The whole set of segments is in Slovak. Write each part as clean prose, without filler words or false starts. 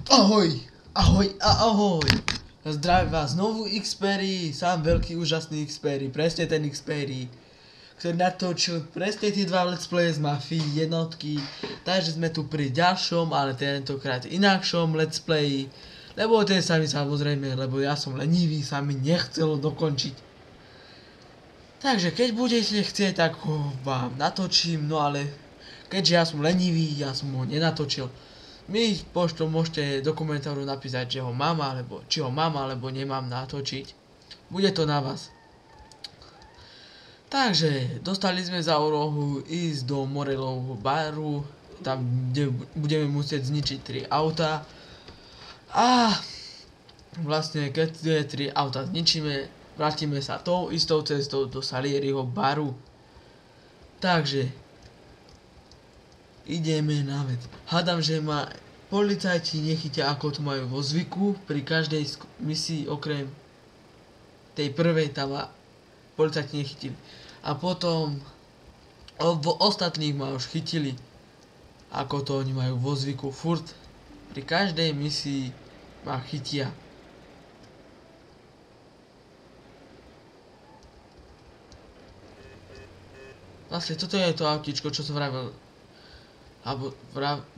Ahoj, ahoj a ahoj. Zdravím vás znovu Xpery, sám veľký úžasný Xpery, presne ten Xpery, ktorý natočil presne tie dva let's play z Mafii jednotky. Takže sme tu pri ďalšom, ale tentokrát inakšom let's play. Lebo ten sa mi samozrejme, lebo ja som lenivý, sa mi nechcelo dokončiť. Takže keď budete chcieť, tak ho vám natočím, no ale keďže ja som lenivý, ja som ho nenatočil. Mi poštou môžete do komentáru napísať, že ho mám, alebo či ho mám, alebo nemám natočiť. Bude to na vás. Takže, dostali sme za úlohu ísť do Morelovho baru, tam, kde budeme musieť zničiť 3 auta. A vlastne, keď tie 3 auta zničíme, vrátime sa tou istou cestou do Salieriho baru. Takže, ideme na vec. Hádam, že ma policajti nechytia, ako to majú vo zvyku. Pri každej misii okrem tej prvej tam ma policajti nechytili. A potom v ostatných ma už chytili, ako to oni majú vo zvyku. Furt pri každej misii ma chytia. Vlastne toto je to autíčko, čo som vravel. Alebo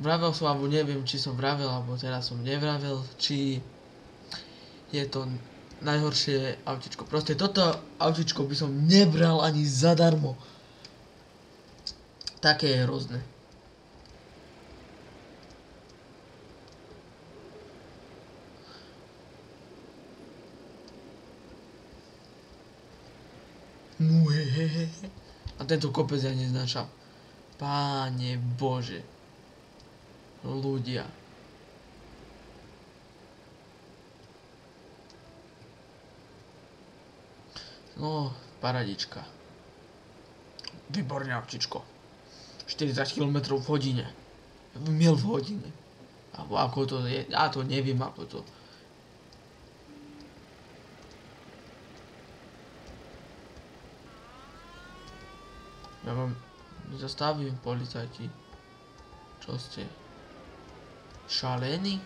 vravel som, alebo neviem, či som vravel, alebo teraz som nevravel, či je to najhoršie autičko. Proste toto autičko by som nebral ani zadarmo. Také je hrozné. A tento kopec ja neznačam. Páne Bože. Ľudia. No, paradička. Výborné autičko. 40 km v hodine. Mil v hodine. Alebo ako to je, ja to neviem ako to. Ja vám zastavím, policajti. Čo ste? Šalení?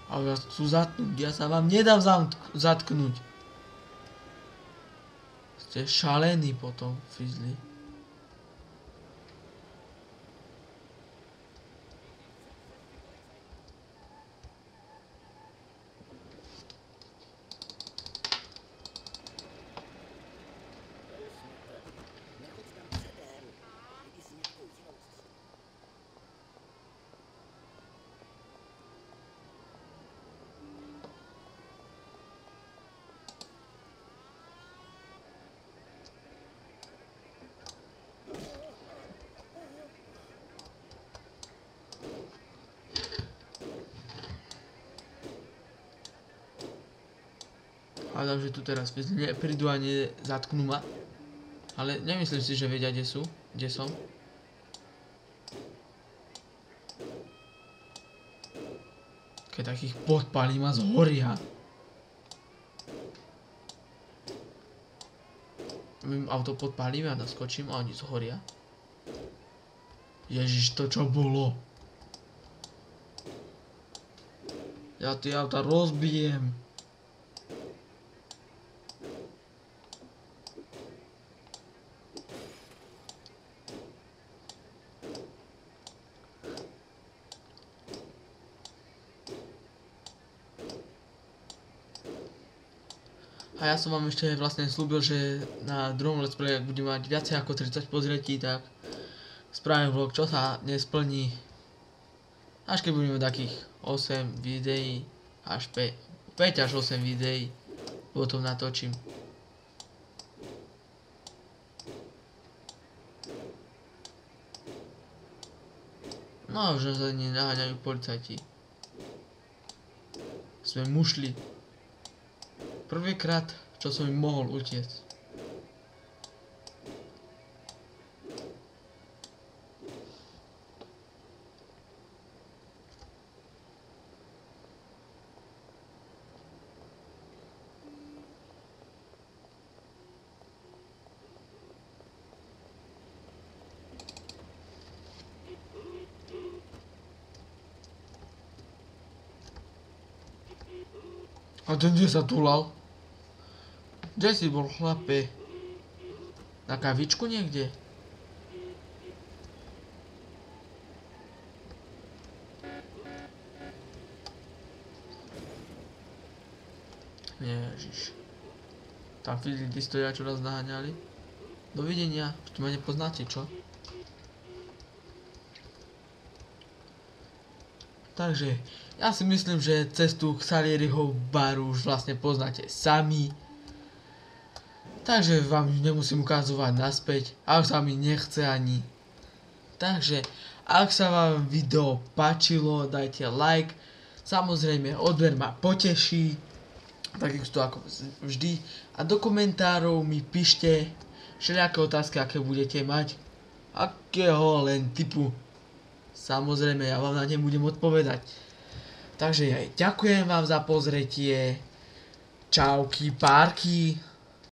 Ale vás chcú zatknúť, ja sa vám nedám zatknúť. Ste šalení potom, fizli. Hádam, že tu teraz neprídu a nezatknú ma. Ale nemyslím si, že vedia, kde sú. Kde som. Keď takých podpalím a zhoria. My auto podpálime a naskočím a oni zhoria. Ježiš, to čo bolo? Ja tie auta rozbijem. A ja som vám ešte vlastne slúbil, že na druhom let's play, ak budem mať viacej ako 30 pozretí, tak spravím vlog, čo sa nesplní. Až keď budeme takých 8 videí, až 5 až 8 videí, potom natočím. No, už nás ani naháňajú policajti. Sme mušli. Prvýkrát, čo som im mohol utiecť. A ten kde sa tulal? Kde si bol, chlape? Na kavičku niekde? Ježiš. Tam lidi stoja, čo nás naháňali. Dovidenia, už to ma nepoznáte, čo? Takže, ja si myslím, že cestu k Salieriho baru už vlastne poznáte sami. Takže vám nemusím ukazovať naspäť, ak sa mi nechce ani. Takže, ak sa vám video páčilo, dajte like. Samozrejme, odber ma poteší. Takisto ako vždy. A do komentárov mi píšte všelijaké otázky, aké budete mať. Akého len typu. Samozrejme, ja vám na ne budem odpovedať. Takže ja ďakujem vám za pozretie. Čauky, párky.